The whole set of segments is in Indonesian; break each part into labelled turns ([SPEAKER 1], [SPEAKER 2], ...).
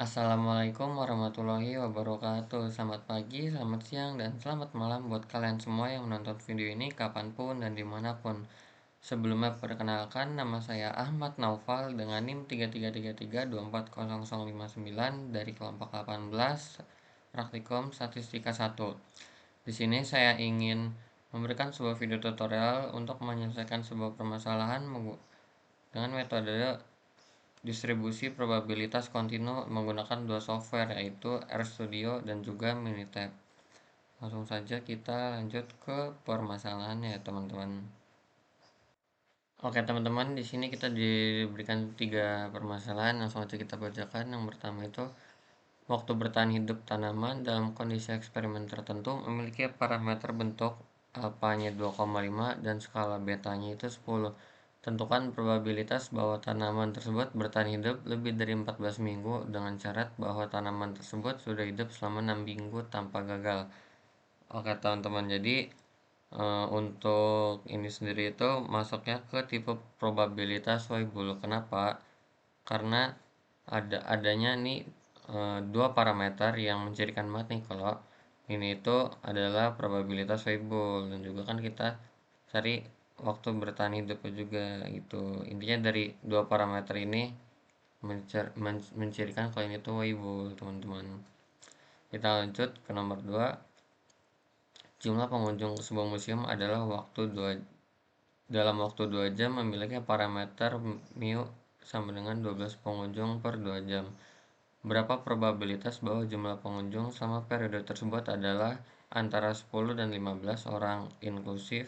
[SPEAKER 1] Assalamualaikum warahmatullahi wabarakatuh. Selamat pagi, selamat siang, dan selamat malam buat kalian semua yang menonton video ini kapanpun dan dimanapun. Sebelumnya perkenalkan, nama saya Ahmad Naufal dengan NIM 3333240059 dari kelompok 18 Praktikum Statistika 1. Di sini saya ingin memberikan sebuah video tutorial untuk menyelesaikan sebuah permasalahan dengan metode distribusi probabilitas kontinu menggunakan dua software yaitu RStudio dan juga Minitab. Langsung saja kita lanjut ke permasalahannya ya teman-teman. Oke teman-teman, di sini kita diberikan tiga permasalahan. Langsung saja kita bacakan. Yang pertama itu waktu bertahan hidup tanaman dalam kondisi eksperimen tertentu memiliki parameter bentuk alfanya 2,5 dan skala betanya itu 10. Tentukan probabilitas bahwa tanaman tersebut bertahan hidup lebih dari 14 minggu dengan syarat bahwa tanaman tersebut sudah hidup selama 6 minggu tanpa gagal. Oke teman-teman, jadi untuk ini sendiri itu masuknya ke tipe probabilitas Weibull. Kenapa? Karena adanya nih dua parameter yang mencirikan banget nih kalau ini itu adalah probabilitas Weibull, dan juga kan kita cari waktu bertahan hidupnya juga gitu. Intinya dari dua parameter ini mencirikan kalau ini tuh Weibull teman-teman. Kita lanjut ke nomor 2. Jumlah pengunjung sebuah museum adalah dalam waktu 2 jam memiliki parameter mu sama dengan 12 pengunjung per 2 jam. Berapa probabilitas bahwa jumlah pengunjung selama periode tersebut adalah antara 10 dan 15 orang inklusif?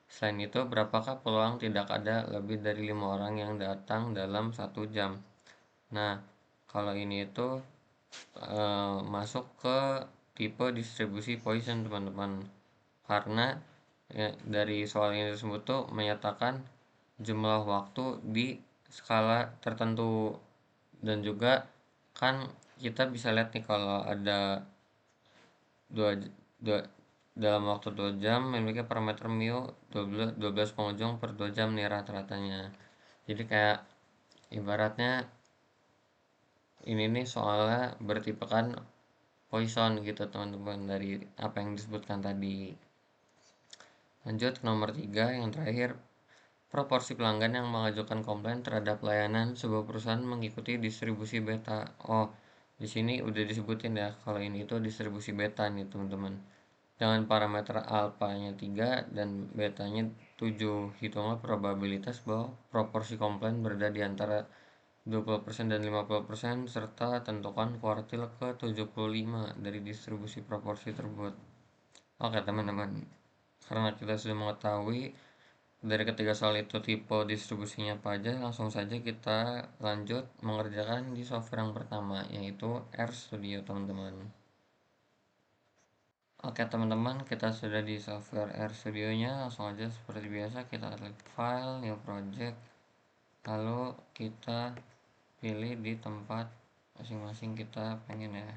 [SPEAKER 1] Selain itu, berapakah peluang tidak ada lebih dari 5 orang yang datang dalam 1 jam? Nah, kalau ini itu masuk ke tipe distribusi Poisson teman-teman, karena ya, dari soal ini tersebut tuh menyatakan jumlah waktu di skala tertentu, dan juga kan kita bisa lihat nih kalau ada dua, dua dalam waktu 2 jam memiliki parameter mu 12 pengunjung per 2 jam nih rata-ratanya. Jadi kayak ibaratnya ini nih soalnya bertipekan Poisson gitu teman-teman, dari apa yang disebutkan tadi. Lanjut ke nomor 3 yang terakhir. Proporsi pelanggan yang mengajukan komplain terhadap layanan sebuah perusahaan mengikuti distribusi beta. Oh, di sini udah disebutin ya kalau ini itu distribusi beta nih teman-teman. Dengan parameter alfanya 3 dan betanya 7, hitunglah probabilitas bahwa proporsi komplain berada di antara 20% dan 50%, serta tentukan kuartil ke 75 dari distribusi proporsi tersebut. Oke teman-teman, karena kita sudah mengetahui dari ketiga soal itu tipe distribusinya apa aja, langsung saja kita lanjut mengerjakan di software yang pertama, yaitu RStudio teman-teman. Oke teman-teman, kita sudah di software RStudio nya. Langsung aja seperti biasa kita klik file, new project, lalu kita pilih di tempat masing-masing kita pengen ya.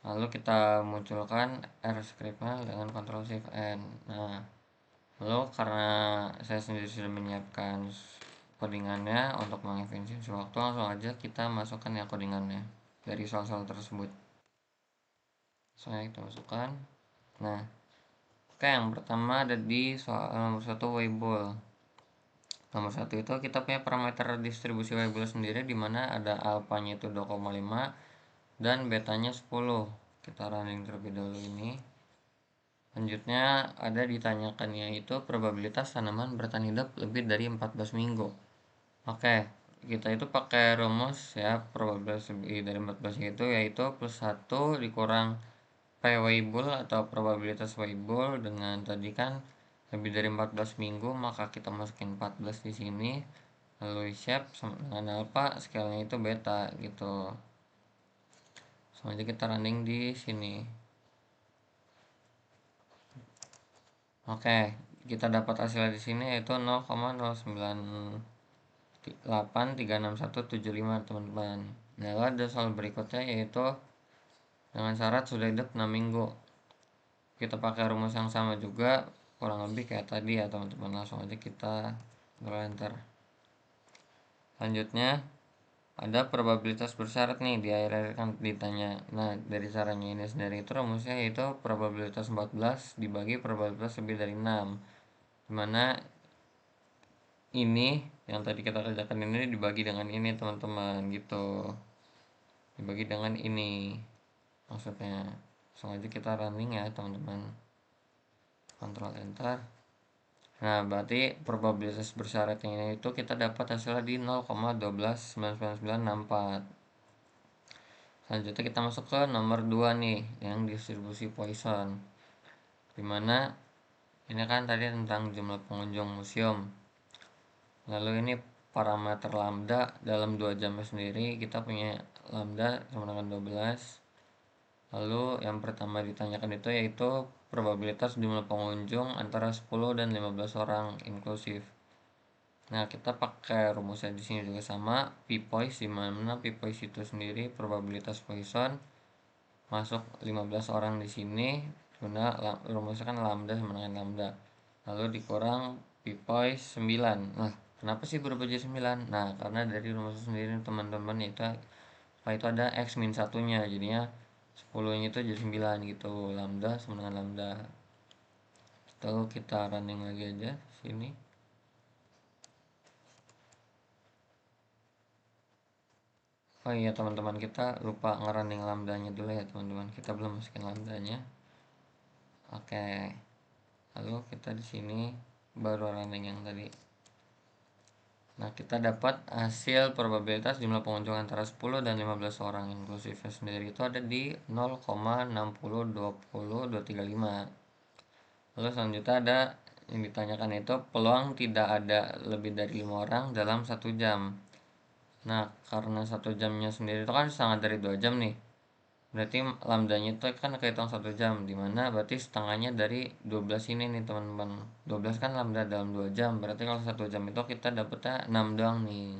[SPEAKER 1] Lalu kita munculkan R scriptnya dengan Ctrl Shift N. Nah, lalu karena saya sendiri sudah menyiapkan codingannya untuk mengefisiensi waktu, langsung aja kita masukkan ya codingannya dari soal-soal tersebut. Saya kita masukkan. Nah, oke, yang pertama ada di soal nomor 1 Weibull. Nomor 1 itu kita punya parameter distribusi Weibull sendiri, dimana ada alfanya itu 2,5 dan betanya 10. Kita running terlebih dahulu ini. Selanjutnya ada ditanyakan yaitu probabilitas tanaman bertahan hidup lebih dari 14 minggu. Oke, kita itu pakai rumus ya, probabilitas lebih dari 14 itu yaitu plus 1 dikurang P Weibull atau probabilitas Weibull, dengan tadi kan lebih dari 14 minggu, maka kita masukin 14 di sini. Lalu shape sama dengan alpha, scale-nya itu beta gitu. Selanjutnya kita running di sini. Oke, kita dapat hasilnya di sini yaitu 0,09836175 teman-teman. Nah, ada soal berikutnya yaitu dengan syarat sudah hidup 6 minggu. Kita pakai rumus yang sama juga, kurang lebih kayak tadi ya teman-teman. Langsung aja kita enter. Selanjutnya ada probabilitas bersyarat nih, di akhir-akhir kan ditanya. Nah, dari caranya ini sendiri itu rumusnya yaitu probabilitas 14 dibagi probabilitas lebih dari 6, dimana ini yang tadi kita kerjakan ini dibagi dengan ini teman-teman, gitu, dibagi dengan ini maksudnya. Langsung aja kita running ya teman-teman, Ctrl enter. Nah, berarti probabilitas bersyaratnya ini itu kita dapat hasilnya di 0,129964. Selanjutnya kita masuk ke nomor 2 nih, yang distribusi Poisson, dimana ini kan tadi tentang jumlah pengunjung museum. Lalu ini parameter lambda dalam 2 jamnya sendiri, kita punya lambda sama dengan 12. Lalu yang pertama ditanyakan itu yaitu probabilitas jumlah pengunjung antara 10 dan 15 orang inklusif. Nah, kita pakai rumusnya di sini juga sama, P-Poise, di mana P-Poise itu sendiri probabilitas Poisson masuk 15 orang di sini, guna rumusnya kan lambda sama dengan lambda. Lalu dikurang P-Poise 9. Nah, kenapa sih berubah jadi 9? Nah, karena dari rumus sendiri teman-teman itu setelah itu ada X min satunya, jadinya 10 nya itu jadi 9 gitu, lambda sama dengan lambda. Lalu kita running lagi aja sini. Oh iya teman-teman, kita lupa ngerunning lambdanya dulu ya teman-teman. Kita belum masukin lambdanya. Oke. Lalu kita di sini baru running yang tadi. Nah, kita dapat hasil probabilitas jumlah pengunjung antara 10 dan 15 orang inklusifnya sendiri itu ada di 0,6020235. Lalu selanjutnya ada yang ditanyakan itu peluang tidak ada lebih dari 5 orang dalam 1 jam. Nah, karena 1 jamnya sendiri itu kan sangat dari 2 jam nih, berarti lambdanya itu kan kehitung 1 jam, dimana berarti setengahnya dari 12 ini nih teman-teman. 12 kan lambda dalam 2 jam, berarti kalau 1 jam itu kita dapetnya 6 doang nih.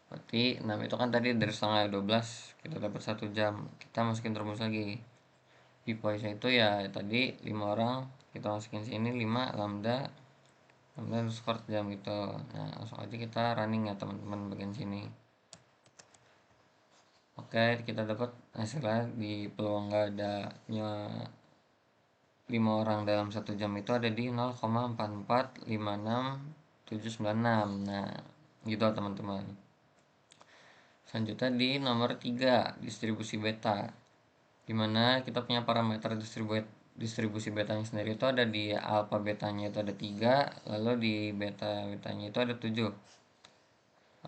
[SPEAKER 1] Berarti 6 itu kan tadi dari setengah 12 kita dapat 1 jam. Kita masukin rumus lagi, di poinnya itu ya tadi 5 orang, kita masukin sini 5 lambda skor jam gitu. Nah, langsung aja kita running ya teman-teman bagian sini. Oke, kita dapat hasilnya di peluang nggak adanya 5 orang dalam 1 jam itu ada di 0,4456796. Nah, gitu teman-teman. Selanjutnya di nomor 3, distribusi beta, dimana kita punya parameter distribusi betanya sendiri itu ada di alfa betanya itu ada 3, lalu di beta betanya itu ada 7.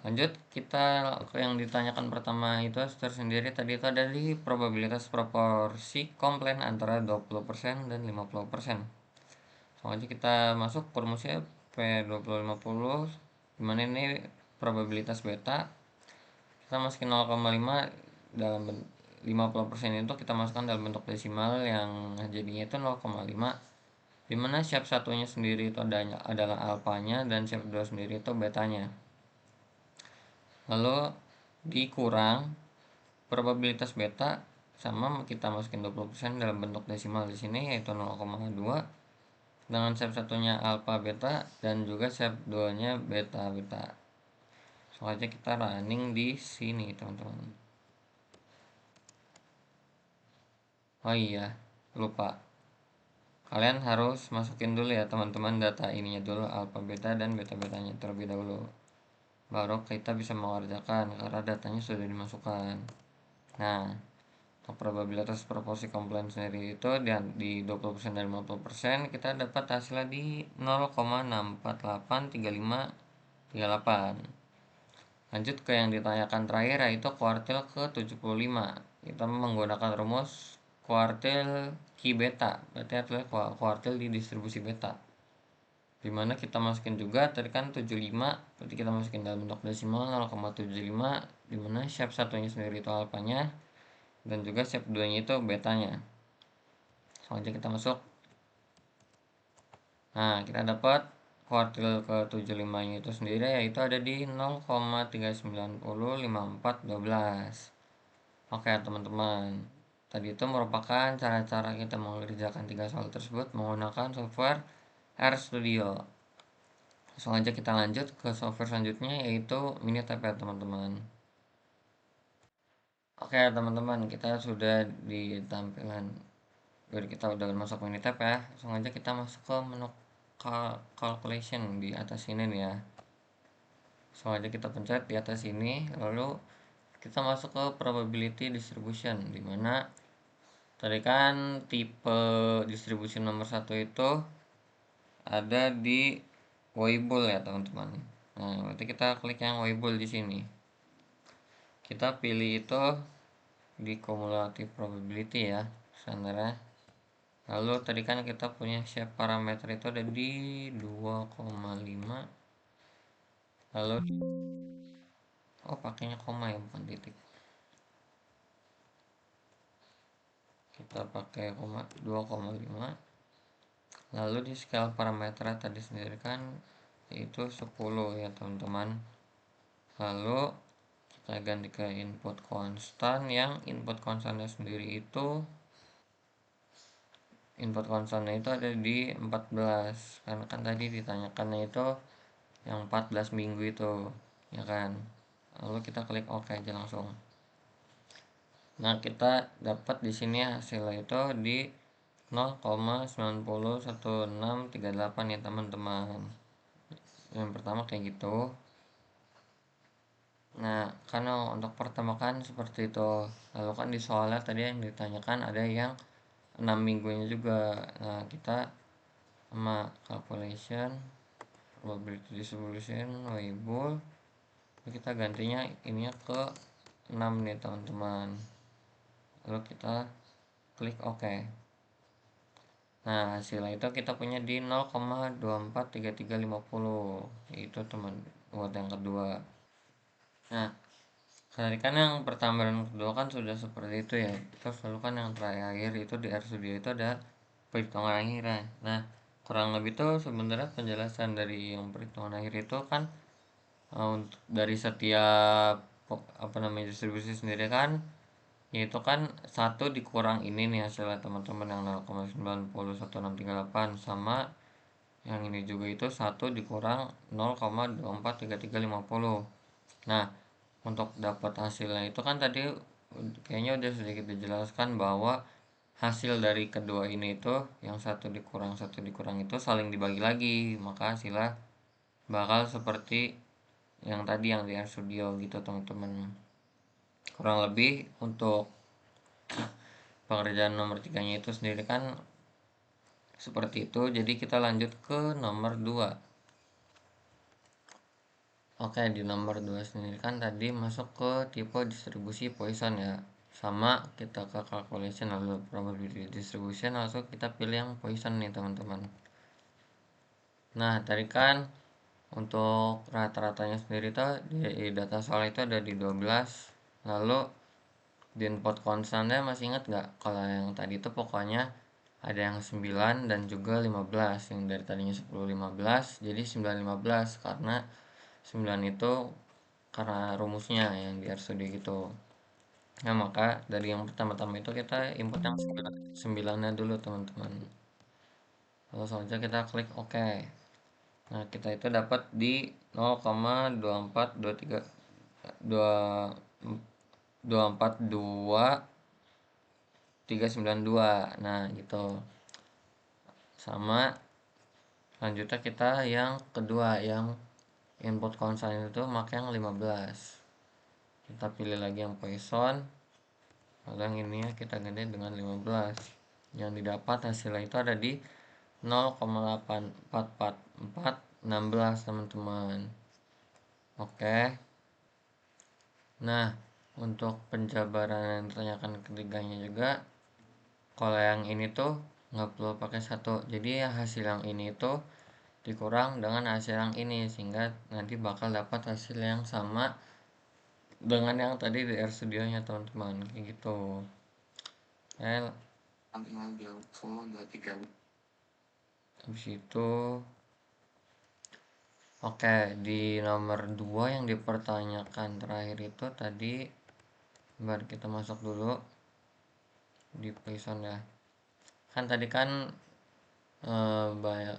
[SPEAKER 1] Lanjut, kita ke yang ditanyakan pertama itu tersendiri tadi itu ada di probabilitas proporsi komplain antara 20% dan 50%. Langsung kita masuk ke rumusnya P2050, dimana ini probabilitas beta, kita masukin 0,5 dalam 50% itu kita masukkan dalam bentuk desimal yang jadinya itu 0,5, dimana shape satunya sendiri itu adalah alfanya dan shape 2 sendiri itu betanya. Lalu dikurang probabilitas beta sama kita masukin 20% dalam bentuk desimal di sini yaitu 0,2, dengan shape satunya alfa beta dan juga shape 2 nya beta beta. Soalnya kita running di sini teman-teman. Oh iya, lupa, kalian harus masukin dulu ya teman-teman data ininya dulu, alfa beta dan beta betanya terlebih dahulu, baru kita bisa mengerjakan karena datanya sudah dimasukkan. Nah, untuk probabilitas proporsi komplain sendiri itu di 20% dan 50%, kita dapat hasilnya di 0,6483538. Lanjut ke yang ditanyakan terakhir yaitu kuartil ke 75. Kita menggunakan rumus kuartil Q beta, berarti adalah kuartil di distribusi beta, dimana kita masukin juga tadi kan 75, berarti kita masukin dalam bentuk desimal 0,75, dimana shape satunya sendiri itu alfanya dan juga shape 2 nya itu betanya. Selanjutnya kita masuk. Nah, kita dapat kuartil ke 75 nya itu sendiri yaitu ada di 0,3905412. Oke teman-teman, tadi itu merupakan cara-cara kita mengerjakan 3 soal tersebut menggunakan software RStudio. Langsung aja kita lanjut ke software selanjutnya, yaitu Minitab ya teman-teman. Oke teman-teman, kita sudah di tampilan, kita udah masuk Minitab ya. Langsung aja kita masuk ke menu calculation di atas ini nih ya. Langsung aja kita pencet di atas ini, lalu kita masuk ke probability distribution, dimana tadi kan tipe distribusi nomor satu itu ada di Weibull ya teman-teman. Nah, berarti kita klik yang Weibull di sini. Kita pilih itu di cumulative probability ya, standarnya. Lalu tadi kan kita punya shape parameter itu ada di 2,5. Lalu pakainya koma ya, bukan titik. Kita pakai 2,5. Lalu di scale parameter tadi sendiri kan itu 10 ya teman-teman. Lalu kita ganti ke input konstan, yang input konstannya sendiri itu ada di 14, karena kan tadi ditanyakannya itu yang 14 minggu itu ya kan. Lalu kita klik OK aja langsung. Nah, kita dapat di sini hasilnya itu di 0,901638 ya teman-teman. Yang pertama kayak gitu. Nah, karena untuk pertama kan seperti itu. Lalu kan di soalnya tadi yang ditanyakan ada yang 6 minggunya juga. Nah, kita sama calculation probability distribution Weibull, kita gantinya ininya ke 6 nih teman-teman. Lalu kita klik OK. Nah, hasilnya itu kita punya di 0,243350. Itu teman buat yang kedua. Nah, tadi kan yang pertama dan kedua kan sudah seperti itu ya. Terus lalu kan yang terakhir itu di RStudio itu ada perhitungan akhirnya. Nah, kurang lebih tuh sebenarnya penjelasan dari yang perhitungan akhir itu kan dari setiap distribusi sendiri kan, yaitu kan satu dikurang ini nih hasilnya teman-teman, yang 0,901638, sama yang ini juga itu satu dikurang 0,243350. Nah, untuk dapat hasilnya itu kan tadi kayaknya udah sedikit dijelaskan bahwa hasil dari kedua ini itu yang satu dikurang itu saling dibagi lagi, maka hasilnya bakal seperti yang tadi yang di RStudio gitu teman-teman. Kurang lebih untuk pengerjaan nomor 3-nya itu sendiri kan seperti itu. Jadi kita lanjut ke nomor 2. Oke, di nomor 2 sendiri kan tadi masuk ke tipe distribusi Poisson ya. Sama kita ke calculation, lalu probability distribution, langsung kita pilih yang Poisson nih teman-teman. Nah, tadi kan untuk rata-ratanya sendiri tuh di data soal itu ada di 12. Lalu di input konstannya masih ingat nggak? Kalau yang tadi itu pokoknya ada yang 9 dan juga 15. Yang dari tadinya 10 15 jadi 9 15, karena 9 itu karena rumusnya yang di RStudio gitu. Nah, maka dari yang pertama-tama itu kita input yang 9-nya dulu teman-teman. Lalu saja kita klik OK. Nah, kita itu dapat di 0,2423 242 nah gitu. Sama selanjutnya kita yang kedua, yang input konstan itu pakai yang 15. Kita pilih lagi yang Poisson, lalu yang ini ya kita ganti dengan 15. Yang didapat hasilnya itu ada di 0,844416 teman-teman. Oke. Nah, untuk penjabaran yang ditanyakan ketiganya juga, kalau yang ini tuh nggak perlu pakai satu, jadi ya hasil yang ini tuh dikurang dengan hasil yang ini, sehingga nanti bakal dapat hasil yang sama dengan yang tadi di RStudio nya teman-teman, kayak gitu. Habis itu oke, di nomor 2 yang dipertanyakan terakhir itu tadi, biar kita masuk dulu di Python ya. Kan tadi kan banyak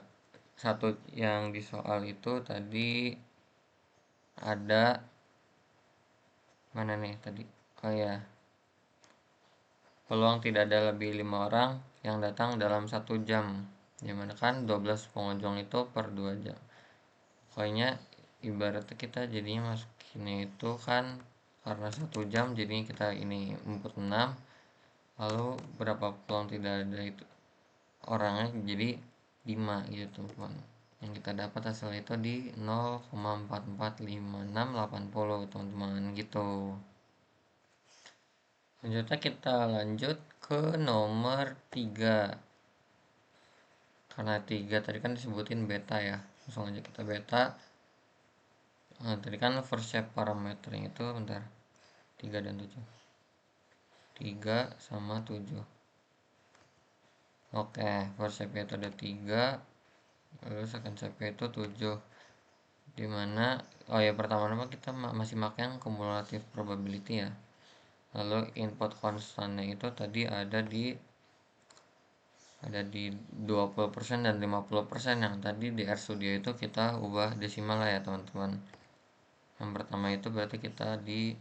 [SPEAKER 1] satu yang di soal itu tadi ada mana nih tadi, oh ya, peluang tidak ada lebih 5 orang yang datang dalam 1 jam, dimana kan 12 pengunjung itu per 2 jam. Pokoknya ibaratnya kita jadinya masukinnya itu kan karena 1 jam, jadinya kita ini input 6, lalu berapa peluang tidak ada itu orangnya jadi 5 gitu teman-teman. Yang kita dapat hasilnya itu di 0,445680 teman-teman gitu. Selanjutnya kita lanjut ke nomor 3. Karena 3 tadi kan disebutin beta ya, langsung aja kita beta. Nah, tadi kan first shape parameternya itu bentar, 3 dan 7, 3 sama 7. Oke, first shape itu ada 3, lalu second shape itu 7, dimana oh ya, pertama-tama kita masih pakai yang cumulative probability ya. Lalu input konstannya itu tadi ada di 20% dan 50%, yang tadi di RStudio itu kita ubah desimal lah ya teman-teman. Yang pertama itu berarti kita di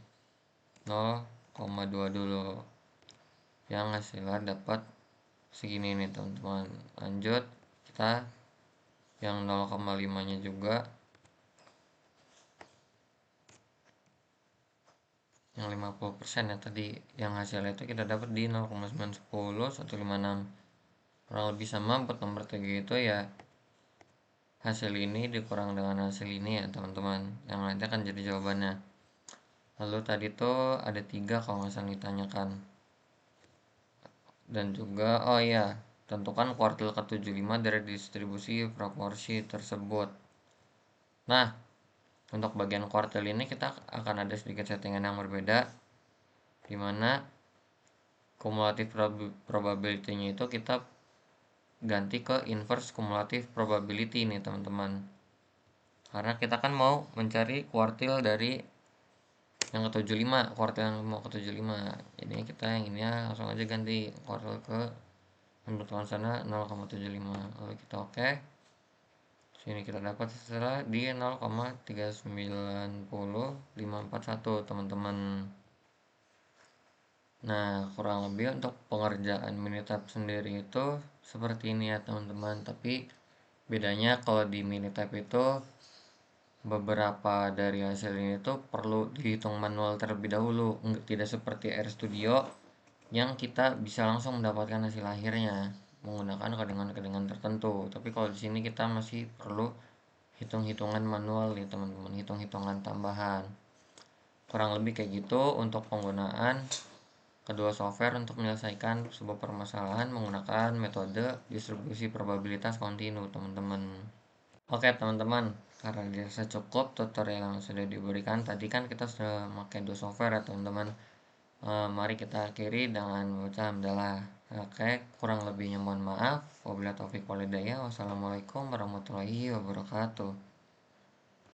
[SPEAKER 1] 0,2 dulu, yang hasilnya dapat segini nih teman-teman. Lanjut kita yang 0,5 nya juga, yang 50% ya tadi, yang hasilnya itu kita dapat di 0,910156, kurang lebih sama. Buat nomor 3 itu ya hasil ini dikurang dengan hasil ini ya teman-teman, yang nanti akan jadi jawabannya. Lalu tadi tuh ada 3 kalau nggak salah ditanyakan, dan juga oh iya, tentukan kuartil ke-75 dari distribusi proporsi tersebut. Nah, untuk bagian kuartil ini kita akan ada sedikit settingan yang berbeda, dimana kumulatif probability-nya itu kita ganti ke inverse cumulative probability nih teman-teman, karena kita kan mau mencari kuartil dari yang ke-75, kuartil yang mau ke-75. Jadi kita yang ini ya langsung aja ganti kuartil ke bentukan sana 0,75, lalu kita oke. Sini kita dapat setelah di 0,3900541 teman-teman. Nah, kurang lebih untuk pengerjaan Minitab sendiri itu seperti ini ya teman-teman. Tapi bedanya kalau di Minitab itu beberapa dari hasil ini tuh perlu dihitung manual terlebih dahulu, tidak seperti RStudio yang kita bisa langsung mendapatkan hasil akhirnya menggunakan kode-kode tertentu. Tapi kalau di sini kita masih perlu hitung-hitungan manual nih teman-teman, hitung-hitungan tambahan. Kurang lebih kayak gitu untuk penggunaan kedua software untuk menyelesaikan sebuah permasalahan menggunakan metode distribusi probabilitas kontinu teman-teman. Oke teman-teman, karena dirasa cukup tutorial yang sudah diberikan tadi, kan kita sudah memakai dua software ya teman-teman. Mari kita akhiri dengan membaca hamdalah. Oke, kurang lebihnya mohon maaf. Wabillahi taufiq walhidayah. Wassalamualaikum warahmatullahi wabarakatuh.